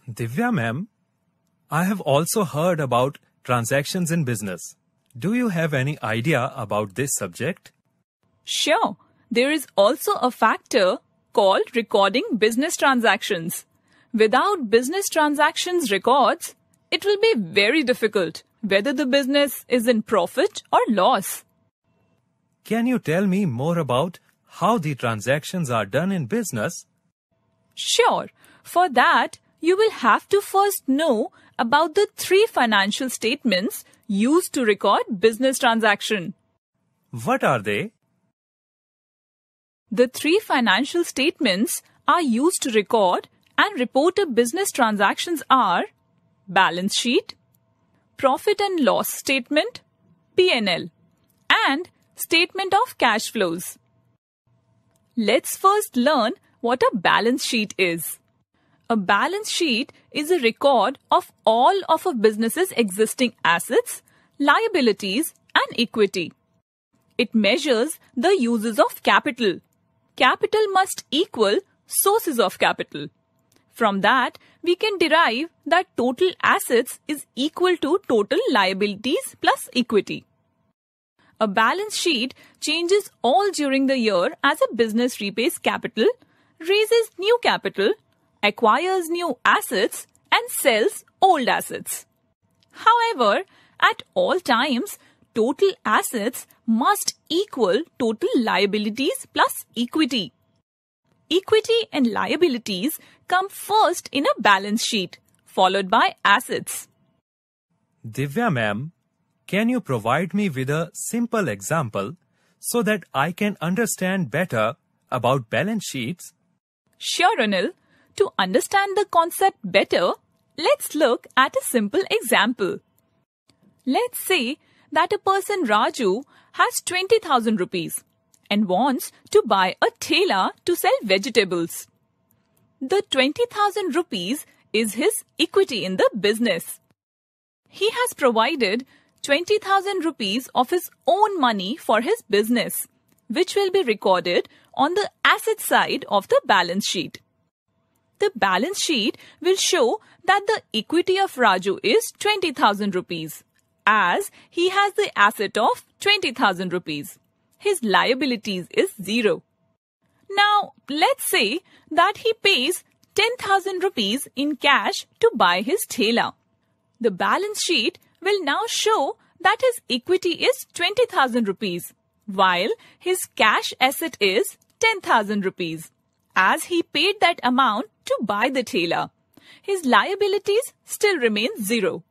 Divya ma'am, I have also heard about transactions in business. Do you have any idea about this subject? Sure, there is also a factor called recording business transactions. Without business transactions records, it will be very difficult whether the business is in profit or loss. Can you tell me more about how the transactions are done in business? Sure, for that, you will have to first know about the 3 financial statements used to record business transaction. What are they? The 3 financial statements are used to record and report a business transactions are balance sheet, profit and loss statement, P&L, and statement of cash flows. Let's first learn what a balance sheet is. A balance sheet is a record of all of a business's existing assets, liabilities, and equity. It measures the uses of capital. Capital must equal sources of capital. From that, we can derive that total assets is equal to total liabilities plus equity. A balance sheet changes all during the year as a business repays capital, raises new capital, acquires new assets, and sells old assets. However, at all times, total assets must equal total liabilities plus equity. Equity and liabilities come first in a balance sheet, followed by assets. Divya ma'am, can you provide me with a simple example so that I can understand better about balance sheets? Sure, Anil. To understand the concept better, let's look at a simple example. Let's say that a person Raju has 20,000 rupees and wants to buy a thela to sell vegetables. The 20,000 rupees is his equity in the business. He has provided 20,000 rupees of his own money for his business, which will be recorded on the asset side of the balance sheet. The balance sheet will show that the equity of Raju is 20,000 rupees, as he has the asset of 20,000 rupees. His liabilities is 0. Now, let's say that he pays 10,000 rupees in cash to buy his thela. The balance sheet will now show that his equity is 20,000 rupees, while his cash asset is 10,000 rupees, as he paid that amount to buy the thela. His liabilities still remain 0.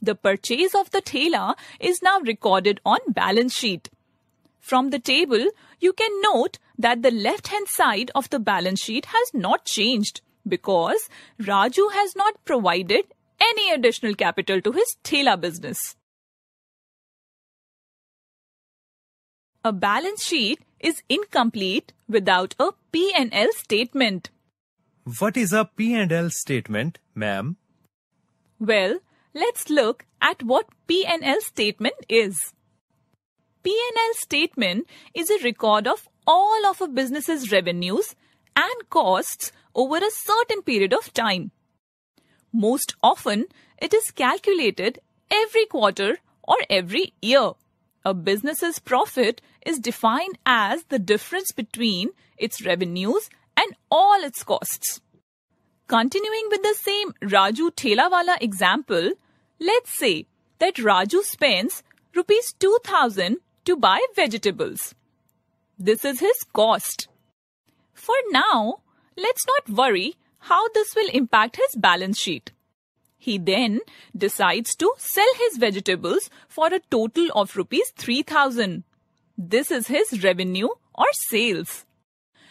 The purchase of the thela is now recorded on balance sheet. From the table, you can note that the left-hand side of the balance sheet has not changed because Raju has not provided any additional capital to his thela business. A balance sheet is incomplete without a P&L statement. What is a P&L statement, ma'am? Well, let's look at what P&L statement is. P&L statement is a record of all of a business's revenues and costs over a certain period of time. Most often, it is calculated every quarter or every year. A business's profit is defined as the difference between its revenues and all its costs. Continuing with the same Raju Thelawala example, let's say that Raju spends rupees 2,000 to buy vegetables. This is his cost. For now, let's not worry how this will impact his balance sheet. He then decides to sell his vegetables for a total of rupees 3,000. This is his revenue or sales.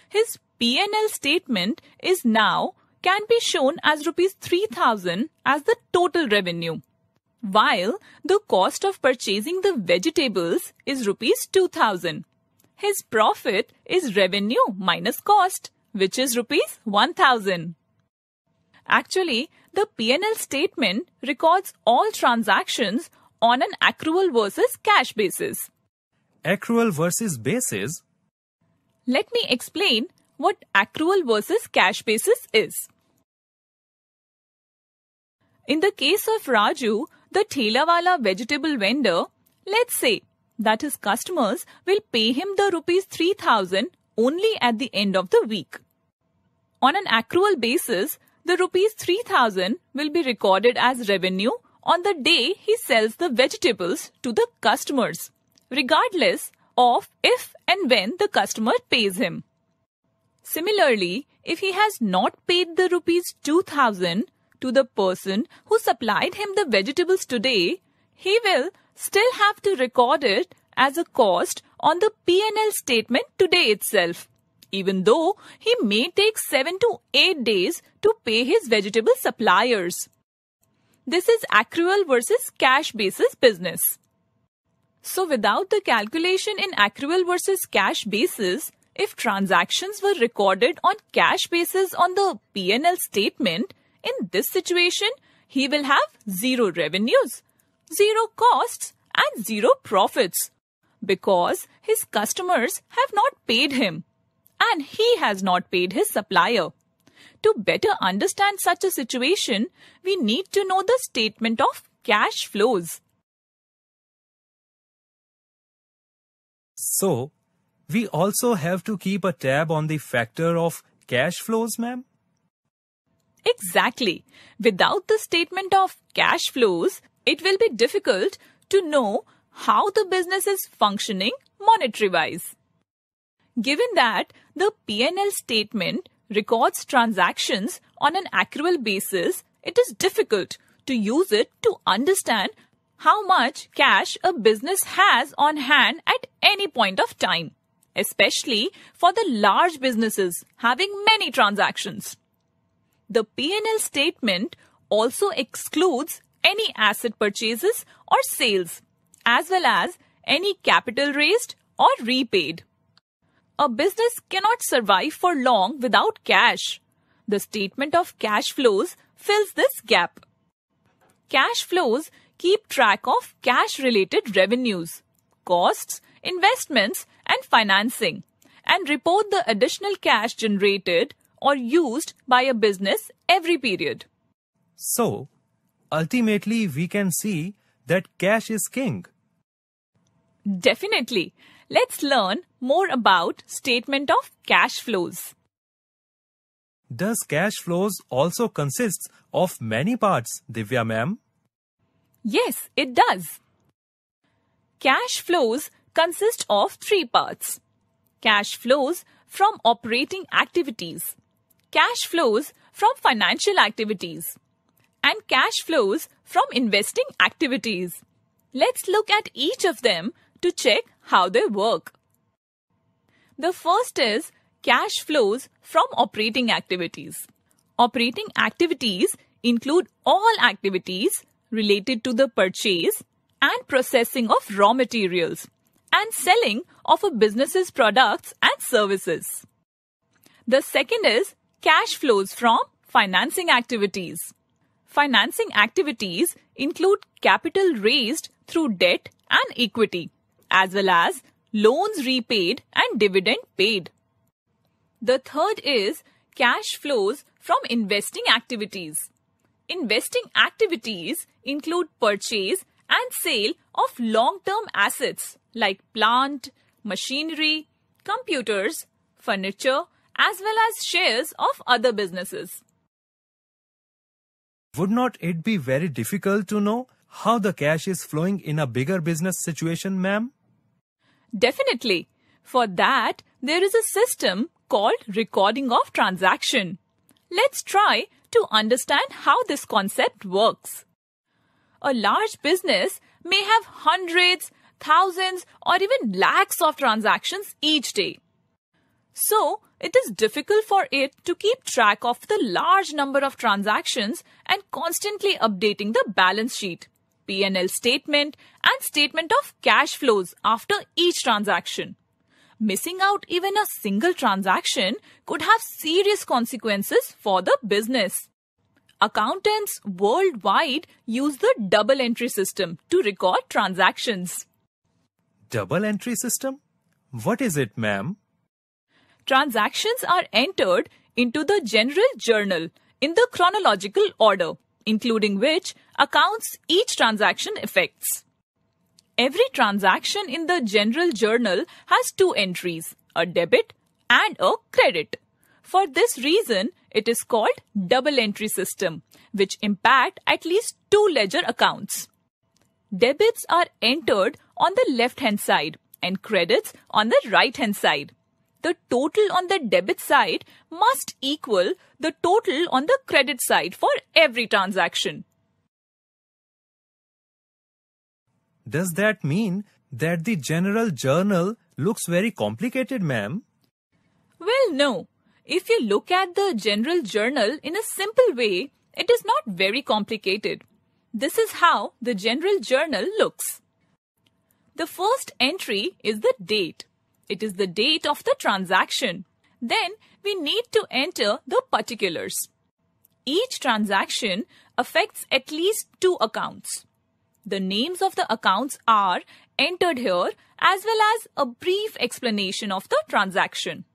His P&L statement is now can be shown as rupees 3,000 as the total revenue, while the cost of purchasing the vegetables is rupees 2,000. His profit is revenue minus cost, which is rupees 1,000. Actually, the P&L statement records all transactions on an accrual versus cash basis. Accrual versus basis? Let me explain what accrual versus cash basis is. In the case of Raju, the Thelawala vegetable vendor, let's say that his customers will pay him the rupees 3,000 only at the end of the week. On an accrual basis, the rupees 3,000 will be recorded as revenue on the day he sells the vegetables to the customers, regardless of if and when the customer pays him. Similarly, if he has not paid the rupees 2,000 to the person who supplied him the vegetables today, he will still have to record it as a cost on the P&L statement today itself, even though he may take 7 to 8 days to pay his vegetable suppliers. This is accrual versus cash basis business. So without the calculation in accrual versus cash basis, if transactions were recorded on cash basis on the P&L statement, in this situation, he will have 0 revenues, 0 costs and 0 profits because his customers have not paid him and he has not paid his supplier. To better understand such a situation, we need to know the statement of cash flows. So, we also have to keep a tab on the factor of cash flows, ma'am? Exactly. Without the statement of cash flows, it will be difficult to know how the business is functioning monetary-wise. Given that the P&L statement records transactions on an accrual basis, it is difficult to use it to understand how much cash a business has on hand at any point of time, especially for the large businesses having many transactions. The P&L statement also excludes any asset purchases or sales, as well as any capital raised or repaid. A business cannot survive for long without cash. The statement of cash flows fills this gap. Cash flows keep track of cash-related revenues, costs, investments, and financing, and report the additional cash generated or used by a business every period. So, ultimately we can see that cash is king. Definitely. Let's learn more about statement of cash flows. Does cash flows also consist of many parts, Divya ma'am? Yes, it does. Cash flows consist of 3 parts. Cash flows from operating activities, cash flows from financial activities, and cash flows from investing activities. Let's look at each of them to check how they work. The first is cash flows from operating activities. Operating activities include all activities related to the purchase and processing of raw materials and selling of a business's products and services. The second is cash flows from financing activities. Financing activities include capital raised through debt and equity, as well as loans repaid and dividend paid. The third is cash flows from investing activities. Investing activities include purchase and sale of long-term assets like plant, machinery, computers, furniture, as well as shares of other businesses. Would not it be very difficult to know how the cash is flowing in a bigger business situation, ma'am? Definitely. For that, there is a system called recording of transaction. Let's try to understand how this concept works. A large business may have hundreds, thousands, or even lakhs of transactions each day. So, it is difficult for it to keep track of the large number of transactions and constantly updating the balance sheet, P&L statement, and statement of cash flows after each transaction. Missing out even a single transaction could have serious consequences for the business. Accountants worldwide use the double entry system to record transactions. Double entry system? What is it, ma'am? Transactions are entered into the general journal in the chronological order including which accounts each transaction affects. Every transaction in the general journal has two entries, a debit and a credit. For this reason, it is called double entry system, which impact at least two ledger accounts. Debits are entered on the left-hand side and credits on the right-hand side. The total on the debit side must equal the total on the credit side for every transaction. Does that mean that the general journal looks very complicated, ma'am? Well, no. If you look at the general journal in a simple way, it is not very complicated. This is how the general journal looks. The first entry is the date. It is the date of the transaction. Then we need to enter the particulars. Each transaction affects at least two accounts. The names of the accounts are entered here as well as a brief explanation of the transaction.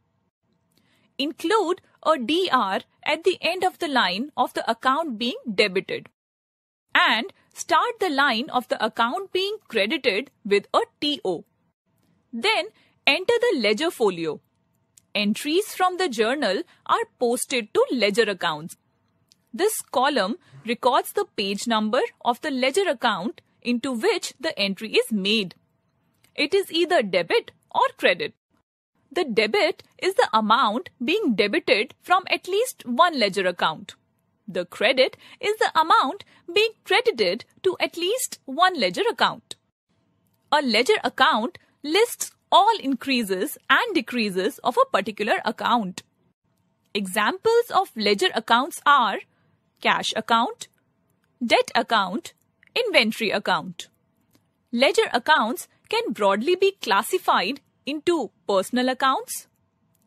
Include a DR at the end of the line of the account being debited. And start the line of the account being credited with a TO. Then enter the ledger folio. Entries from the journal are posted to ledger accounts. This column records the page number of the ledger account into which the entry is made. It is either debit or credit. The debit is the amount being debited from at least one ledger account. The credit is the amount being credited to at least one ledger account. A ledger account lists all increases and decreases of a particular account. Examples of ledger accounts are cash account, debt account, inventory account. Ledger accounts can broadly be classified into personal accounts,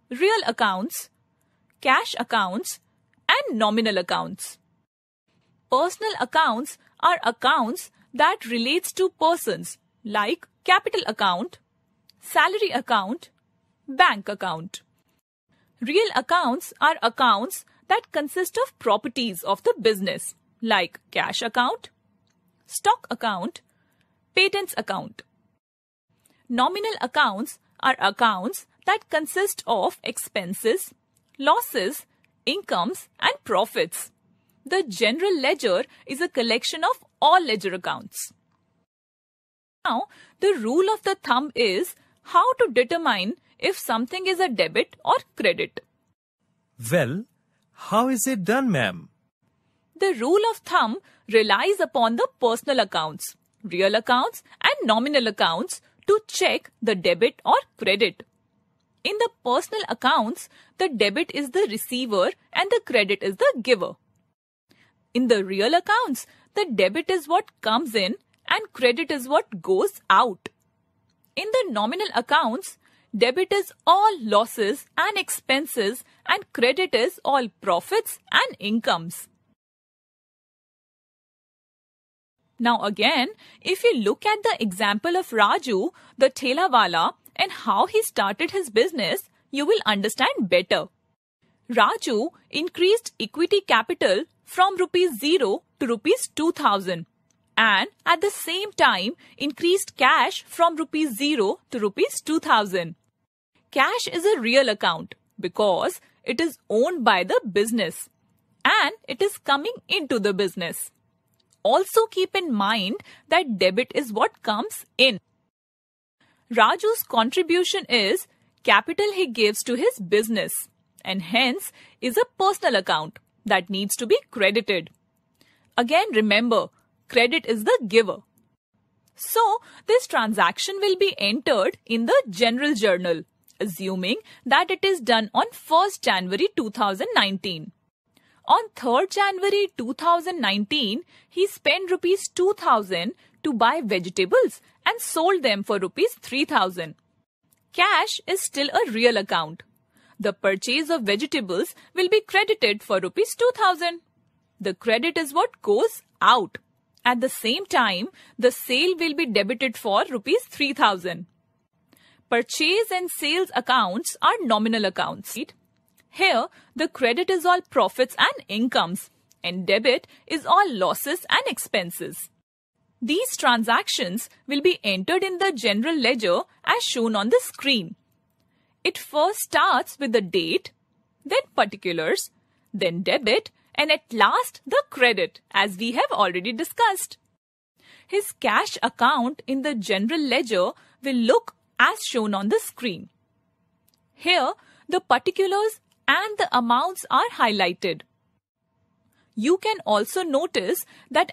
real accounts, cash accounts, and nominal accounts. Personal accounts are accounts that relates to persons like capital account, salary account, bank account. Real accounts are accounts that consist of properties of the business like cash account, stock account, patents account. Nominal accounts are accounts that consist of expenses, losses, incomes, and profits. The general ledger is a collection of all ledger accounts. Now, the rule of the thumb is how to determine if something is a debit or credit. Well, how is it done, ma'am? The rule of thumb relies upon the personal accounts, real accounts, and nominal accounts to check the debit or credit. In the personal accounts, the debit is the receiver and the credit is the giver. In the real accounts, the debit is what comes in and credit is what goes out. In the nominal accounts, debit is all losses and expenses and credit is all profits and incomes. Now again, if you look at the example of Raju, the thelawala, and how he started his business, you will understand better. Raju increased equity capital from ₹0 to ₹2,000 and at the same time increased cash from ₹0 to ₹2,000. Cash is a real account because it is owned by the business and it is coming into the business. Also keep in mind that debit is what comes in. Raju's contribution is capital he gives to his business and hence is a personal account that needs to be credited. Again, remember, credit is the giver. So, this transaction will be entered in the general journal, assuming that it is done on 1st January 2019. On 3rd January 2019, he spent ₹2,000 to buy vegetables and sold them for ₹3,000. Cash is still a real account. The purchase of vegetables will be credited for ₹2,000. The credit is what goes out. At the same time, the sale will be debited for ₹3,000. Purchase and sales accounts are nominal accounts. Here, the credit is all profits and incomes and debit is all losses and expenses. These transactions will be entered in the general ledger as shown on the screen. It first starts with the date, then particulars, then debit, and at last the credit, as we have already discussed. His cash account in the general ledger will look as shown on the screen. Here, the particulars and the amounts are highlighted. You can also notice that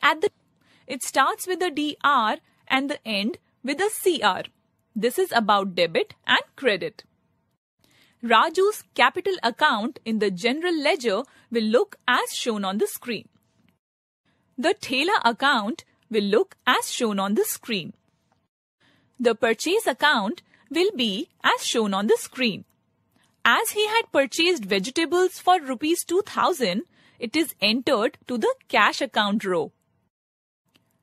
it starts with a DR and the end with a CR. This is about debit and credit. Raju's capital account in the general ledger will look as shown on the screen. The Thela account will look as shown on the screen. The purchase account will be as shown on the screen. As he had purchased vegetables for rupees 2000, it is entered to the cash account row.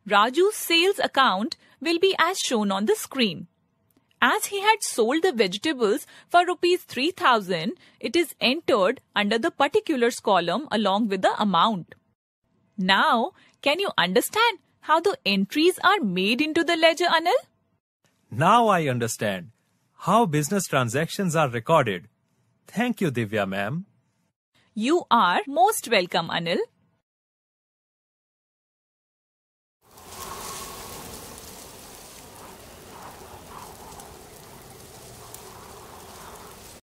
Raju's sales account will be as shown on the screen. As he had sold the vegetables for rupees 3000, it is entered under the particulars column along with the amount. Now, can you understand how the entries are made into the ledger, Anil? Now I understand how business transactions are recorded. Thank you, Divya ma'am. You are most welcome, Anil.